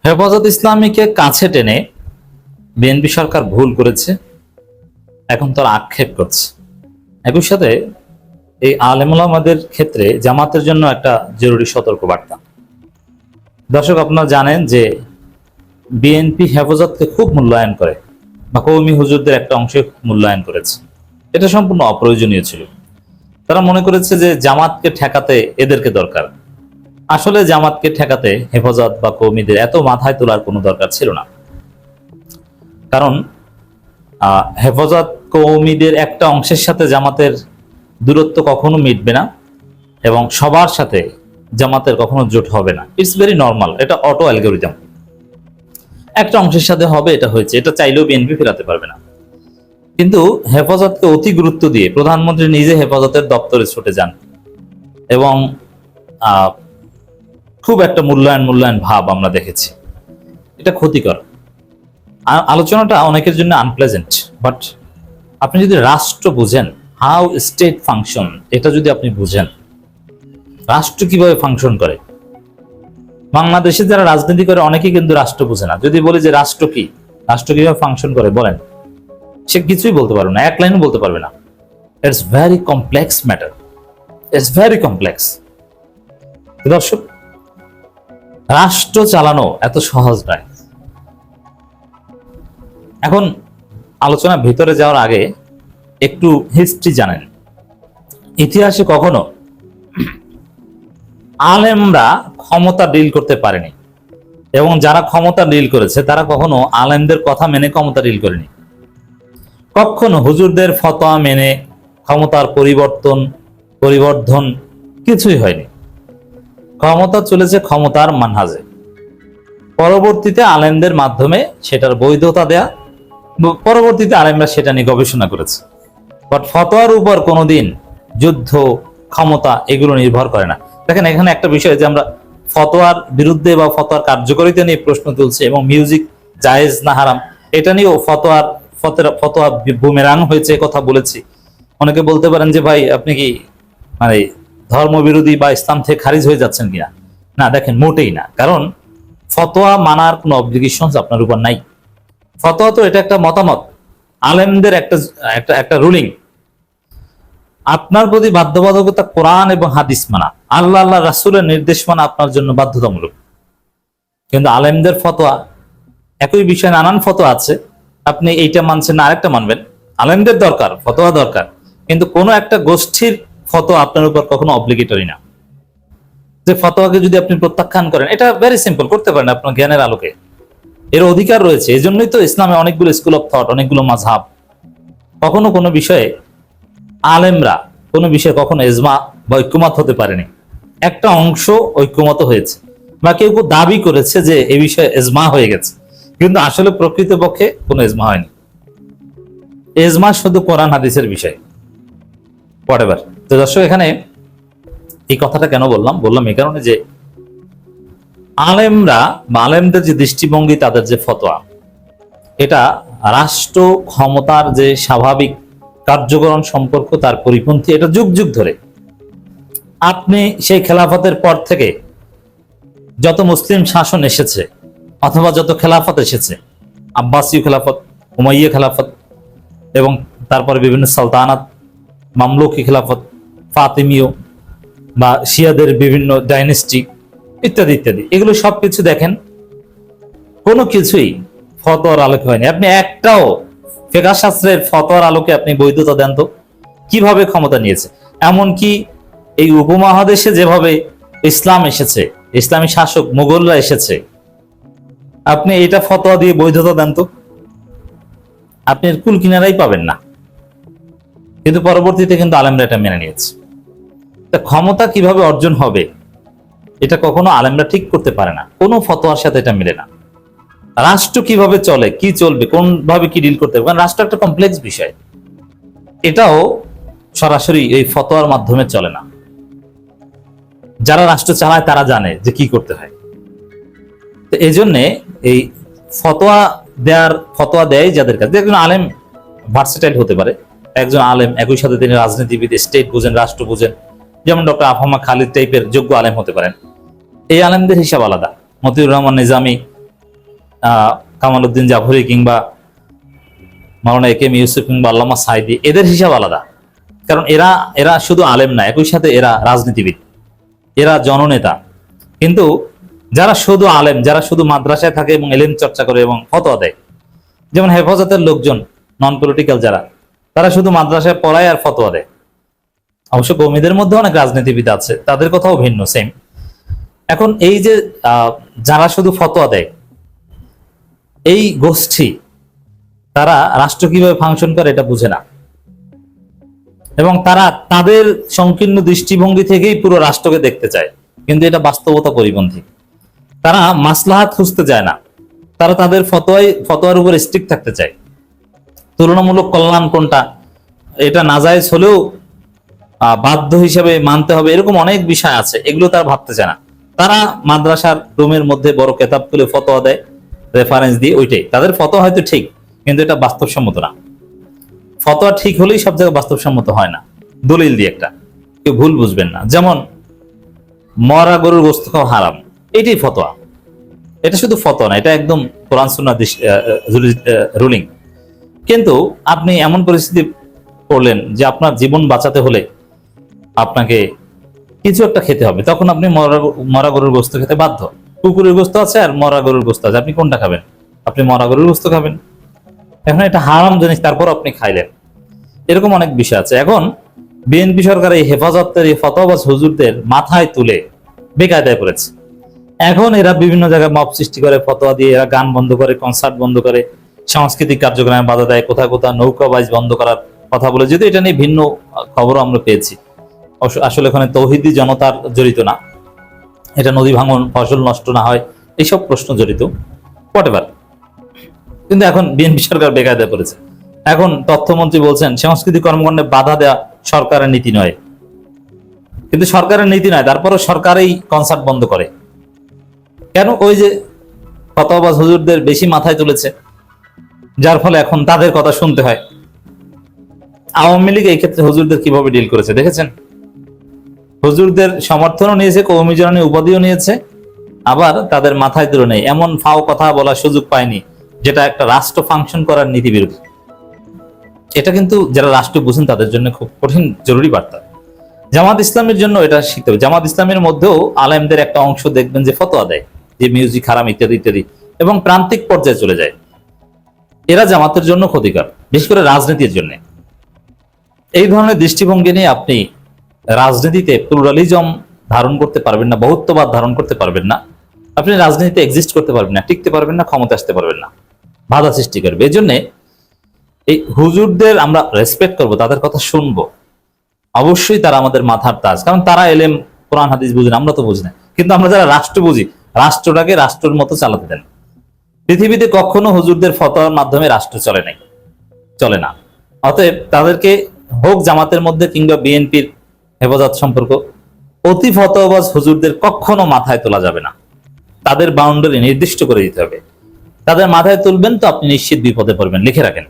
হেফাজত ইসলামীকে কাছে টেনে বিএনপি সরকার ভুল করেছে, এখন তার আক্ষেপ করছে। একই সাথে এই আলেম ওলামাদের ক্ষেত্রে জামাতের জন্য একটা জরুরি সতর্কবার্তা। দর্শক, আপনারা জানেন যে বিএনপি হেফাজতকে খুব মূল্যায়ন করে বা কওমি হুজুরদের একটা অংশে মূল্যায়ন করেছে। এটা সম্পূর্ণ অপ্রয়োজনীয় ছিল। তারা মনে করেছে যে জামাতকে ঠেকাতে এদেরকে দরকার। আসলে জামাতকে ঠেকাতে হেফাজত বা কওমিদের এত মাথায় তোলার কোনো দরকার ছিল না। কারণ হেফাজত কওমিদের একটা অংশের সাথে জামাতের দূরত্ব কখনো মিটবে না এবং সবার সাথে জামাতের কখনো জোট হবে না। ইটস ভেরি নর্মাল, এটা অটো অ্যালগোরিদম। একটা অংশের সাথে হবে, এটা হয়েছে, এটা চাইলেও বিএনপি ফেরাতে পারবে না। কিন্তু হেফাজতকে অতি গুরুত্ব দিয়ে প্রধানমন্ত্রী নিজে হেফাজতের দপ্তরে ছুটে যান এবং খুব একটা মূল্যায়ন ভাব আমরা দেখেছি। এটা ক্ষতিকর। আলোচনাটা অনেকের জন্য আনপ্লেজেন্ট, বাট আপনি যদি রাষ্ট্র বুঝেন, হাউ স্টেট ফাংশন, এটা যদি আপনি বুঝেন রাষ্ট্র কিভাবে ফাংশন করে। বাংলাদেশে যারা রাজনীতি করে অনেকেই কিন্তু রাষ্ট্র বুঝে না। যদি বলি যে রাষ্ট্র কি, রাষ্ট্র কিভাবে ফাংশন করে বলেন, সে কিছুই বলতে পারবে না, এক লাইনও বলতে পারবে না। It's very complex matter, it's very complex. দর্শক, রাষ্ট্র চালানো এত সহজ নয়। এখন আলোচনা ভিতরে যাওয়ার আগে একটু হিস্ট্রি জানেন। ইতিহাসে কখনো আলেমরা ক্ষমতা ডিল করতে পারেনি এবং যারা ক্ষমতা ডিল করেছে তারা কখনো আলেমদের কথা মেনে ক্ষমতা ডিল করেনি। কখনো হুজুরদের ফতোয়া মেনে ক্ষমতার পরিবর্ধন কিছুই হয়নি। ক্ষমতা চলেছে ক্ষমতার মানহাজে, পরবর্তীতে আলেমদের মাধ্যমে সেটার বৈধতা দেয়া, পরবর্তীতে আলেমরা সেটা নিয়ে গবেষণা করেছে। বাট ফতোয়ার উপর কোনোদিন যুদ্ধ, ক্ষমতা এগুলো নির্ভর করে না। দেখেন, এখানে একটা বিষয় যে আমরা ফতোয়ার বিরুদ্ধে বা ফতোয়ার কার্যকারিতা নিয়ে প্রশ্ন তুলছি এবং মিউজিক জায়েজ না হারাম এটা নিয়েও ফতোয়া বুমেরাং হয়েছে কথা বলেছি। অনেকে বলতে পারেন যে ভাই আপনি কি মানে ধর্মবিরোধী বা ইসলাম থেকে খারিজ হয়ে যাচ্ছেন কিনা। না, দেখেন, মোটেই না। কারণ ফতোয়া মানার কোনো অবলিগেশন আপনার উপর নাই। ফতোয়া তো এটা একটা মতামত, আলেমদের একটা রুলিং। আপনার প্রতি বাধ্যবাধকতা কোরআন এবং হাদিস মানা, আল্লাহ রাসূলের নির্দেশ মানা আপনার জন্য বাধ্যতামূলক। কিন্তু আলেমদের ফতোয়া, একই বিষয়ে নানান ফতোয়া আছে, আপনি এইটা মানছেন না আরেকটা মানবেন। আলেমদের দরকার, ফতোয়া দরকার, কিন্তু কোনো একটা গোষ্ঠীর ফতোয়া আপনার উপর কখনো অব্লিগেটরি না। যে ফতোয়াকে যদি আপনি প্রত্যাখ্যান করেন, এটা ভেরি সিম্পল, করতে পারেন আপনার জ্ঞানের আলোকে, এর অধিকার রয়েছে। এই জন্যই তো ইসলামে অনেকগুলো স্কুল অফ থট, অনেকগুলো মাযহাব। কখনো কোনো বিষয়ে আলেমরা কোনো বিষয়ে কখনো ইজমা বা ঐক্যমত হতে পারেনি। একটা অংশ ঐক্যমত হয়েছে বা কেউ কেউ দাবি করেছে যে এই বিষয়ে ইজমা হয়ে গেছে, কিন্তু আসলে প্রকৃতপক্ষে কোনো ইজমা হয়নি। ইজমা শুধু কোরআন হাদিসের বিষয়। হোয়াটএভার। তো দর্শক, এখানে এই কথাটা কেন বললাম এই কারণে যে আলেমরা বা আলেমদের যে দৃষ্টিভঙ্গি, তাদের যে ফতোয়া, এটা রাষ্ট্র ক্ষমতার যে স্বাভাবিক কার্যকরণ সম্পর্ক তার পরিপন্থী। এটা যুগ যুগ ধরে আপনি সেই খেলাফতের পর থেকে যত মুসলিম শাসন এসেছে অথবা যত খেলাফত এসেছে, আব্বাসীয় খেলাফত, উমাইয়া খেলাফত এবং তারপরে বিভিন্ন সালতানাত, মামলুকি খেলাফত, ফাতিমীয় বা শিয়াদের বিভিন্ন ডাইনেস্টি ইত্যাদি ইত্যাদি, এগুলো সবকিছু দেখেন কোনো কিছুই ফতোয়ার আলোকে হয়নি। আপনি একটাও ফিকহ শাস্ত্রের ফতোয়ার আলোকে আপনি বৈধতা দেন তো, কিভাবে ক্ষমতা নিয়েছে। এমনকি এই উপমহাদেশে যেভাবে ইসলাম এসেছে, ইসলামী শাসক মুঘলরা এসেছে, আপনি এটা ফতোয়া দিয়ে বৈধতা দেন তো, আপনি এর কুল কিনারাই পাবেন না। কিন্তু পরবর্তীতে কিন্তু আলেমরা এটা মেনে নিয়েছে। তা ক্ষমতা কিভাবে অর্জন হবে এটা কখনো আলেমরা ঠিক করতে পারে না, কোনো ফতোয়ার সাথে এটা মিলে না। রাষ্ট্র কিভাবে চলে, কি চলবে, কোন ভাবে কি ডিল করতে হবে, কারণ রাষ্ট্র একটা কমপ্লেক্স বিষয়, এটাও সরাসরি এই ফতোয়ার মাধ্যমে চলে না। যারা রাষ্ট্র চালায় তারা জানে যে কি করতে হয়। তো এই জন্যে এই ফতোয়া দেয় যাদের কাছে। একজন আলেম ভার্সেটাইল হতে পারে, একজন আলেম একই সাথে তিনি রাজনীতিবিদ, স্টেট বুঝেন, রাষ্ট্র বুঝেন, যেমন ডক্টর আফহামা খালিদ টাইপের যোগ্য আলেম হতে পারেন। এই আলেমদের হিসাব আলাদা। মতিউর রহমান নিজামী কামালউদ্দিন জাফরি কিংবা মাওলানা একেএম ইউসুফ কিংবা আল্লামা সাঈদী, এদের হিসাব আলাদা। কারণ এরা এরা শুধু আলেম না, একই সাথে এরা রাজনীতিবিদ, এরা জননেতা। কিন্তু যারা শুধু আলেম, যারা শুধু মাদ্রাসায় থাকে এবং এলেম চর্চা করে এবং ফতোয়া দেয়, যেমন হেফাজতের লোকজন, নন পলিটিক্যাল যারা, তারা শুধু মাদ্রাসায় পড়ায় আর ফতোয়া দেয়। অবশ্য কওমিদের মধ্যে অনেক রাজনীতিবিদ আছে, তাদের কথাও ভিন্ন, সেম। এখন এই যে যারা শুধু ফতোয়া দেয়, এই গোষ্ঠী, তারা রাষ্ট্র কিভাবে ফাংশন করে এটা বুঝে না, এবং তারা তাদের সংকীর্ণ দৃষ্টিভঙ্গি থেকেই পুরো রাষ্ট্রকে দেখতে চায়, কিন্তু এটা বাস্তবতা পরিপন্থী। তারা মাসলাহাত খুঁজতে চায় না, তারা তাদের ফতোয়ার উপর স্ট্রিক্ট থাকতে চায়। তুলনামূলক কল্যাণ কোনটা, এটা নাজায়েজ হলেও বাধ্য হিসেবে মানতে হবে, এরকম অনেক বিষয় আছে, এগুলো তারা ভাবতে চায় না। তারা মাদ্রাসার রুমের মধ্যে বড় কেতাব তুলে ফতোয়া দেয় রেফারেন্স দিয়ে, ওইটাই তাদের ফতোয়া হয়তো ঠিক, কিন্তু এটা বাস্তবসম্মত না। ফতোয়া ঠিক হলেই সব জায়গায় বাস্তবসম্মত হয় না, দলিল দিয়ে একটা, কেউ ভুল বুঝবেন না। যেমন মরা গরুর গোশত খাওয়া হারাম, এটাই ফতোয়া। এটা শুধু ফতোয়া না, এটা একদম কোরআন সুন্নাহ রুলিং। কিন্তু আপনি এমন পরিস্থিতি পড়লেন যে আপনার জীবন বাঁচাতে হলে আপনাকে কিছু একটা খেতে হবে, তখন আপনি মরা গরুর গোশত খেতে বাধ্য। কুকুরের গোশত আছে আর মরা গরুর গোশত আছে, আপনি কোনটা খাবেন? আপনি মরা গরুর গোশত খাবেন। এখন এটা হারাম জিনিস, তারপর আপনি খাইলেন। এরকম অনেক বিষয় আছে। এখন বিএনপি সরকার এই হেফাজতের এই ফতোয়াবাজ হুজুরদের মাথায় তুলে বেকায়দায় পড়েছে। এখন এরা বিভিন্ন জায়গায় মব সৃষ্টি করে, ফতোয়া দিয়ে এরা গান বন্ধ করে, কনসার্ট বন্ধ করে, সাংস্কৃতিক কার্যক্রমে বাধা দেয়, কোথাও কোথাও নৌকাবাজ বন্ধ করার কথা বলে, যদিও এটা নিয়ে ভিন্ন খবরও আমরা পেয়েছি। আসলে এখানে তৌহিদি জনতার জড়িত না, এটা নদী ভাঙন, ফসল নষ্ট না হয়, এইসব প্রশ্ন জড়িত, হোয়াটএভার। কিন্তু এখন বিএনপি সরকার বেকায়দায় পড়েছে। এখন তথ্যমন্ত্রী বলছেন সাংস্কৃতিক কর্মকাণ্ডে বাধা দেওয়া সরকারের নীতি নয়, কিন্তু সরকারের নীতি নয়, তারপরও সরকারই কনসার্ট বন্ধ করে কেন? ওই যে ফতোয়াবাজ হুজুরদের বেশি মাথায় তুলেছে, যার ফলে এখন তাদের কথা শুনতে হয়। আওয়ামী লীগ এই ক্ষেত্রে হুজুরদের কিভাবে ডিল করেছে দেখেছেন? হুজুরদের সমর্থনও নিয়েছে, কওমি জননী উপাধিও নিয়েছে, আবার তাদের মাথায় তুলে নেই, এমন ফাও কথা বলার সুযোগ পায়নি যেটা একটা রাষ্ট্র ফাংশন করার নীতি বিরোধী। এটা কিন্তু যারা রাষ্ট্র বুঝেন তাদের জন্য খুব কঠিন জরুরি বার্তা। জামাত ইসলামের জন্য এটা শিখতে হবে। জামাত ইসলামের মধ্যেও আলেমদের একটা অংশ দেখবেন যে ফতোয়া দেয় যে মিউজিক হারাম ইত্যাদি ইত্যাদি, এবং প্রান্তিক পর্যায়ে চলে যায়। এরা জামাতের জন্য ক্ষতিকর, বিশেষ করে রাজনীতির জন্য। এই ধরনের দৃষ্টিভঙ্গি নিয়ে আপনি রাজনীতিতে প্লুরালিজম ধারণ করতে পারবেন না, বহুত্ববাদ ধারণ করতে পারবেন না, আপনি রাজনীতিতে এক্সিস্ট করতে পারবেন না, টিকতে পারবেন না, ক্ষমতা আসতে পারবেন না, বাধা সৃষ্টি করবে। এই জন্য এই হুজুরদের আমরা রেসপেক্ট করব, তাদের কথা শুনবো, অবশ্যই তারা আমাদের মাথার তাজ, কারণ তারা এলেম কোরআন হাদিস বুঝেন, আমরা তো বুঝি না। কিন্তু আমরা যারা রাষ্ট্র বুঝি, রাষ্ট্রটাকে রাষ্ট্রের মতো চালাতে দেন। পৃথিবীতে কখনো হুজুরদের ফতোয়ার মাধ্যমে রাষ্ট্র চলে নাই, চলে না। অতএব তাদেরকে হোক জামাতের মধ্যে কিংবা বিএনপির হেফাজত সম্পর্ক, অতি ফতোয়াবাজ হুজুরদের কখনো মাথায় তোলা যাবে না। তাদের বাউন্ডারি নির্দিষ্ট করে দিতে হবে। তাদের মাথায় তুলবেন তো আপনি নিশ্চিত বিপদে পড়বেন, লিখে রাখেন।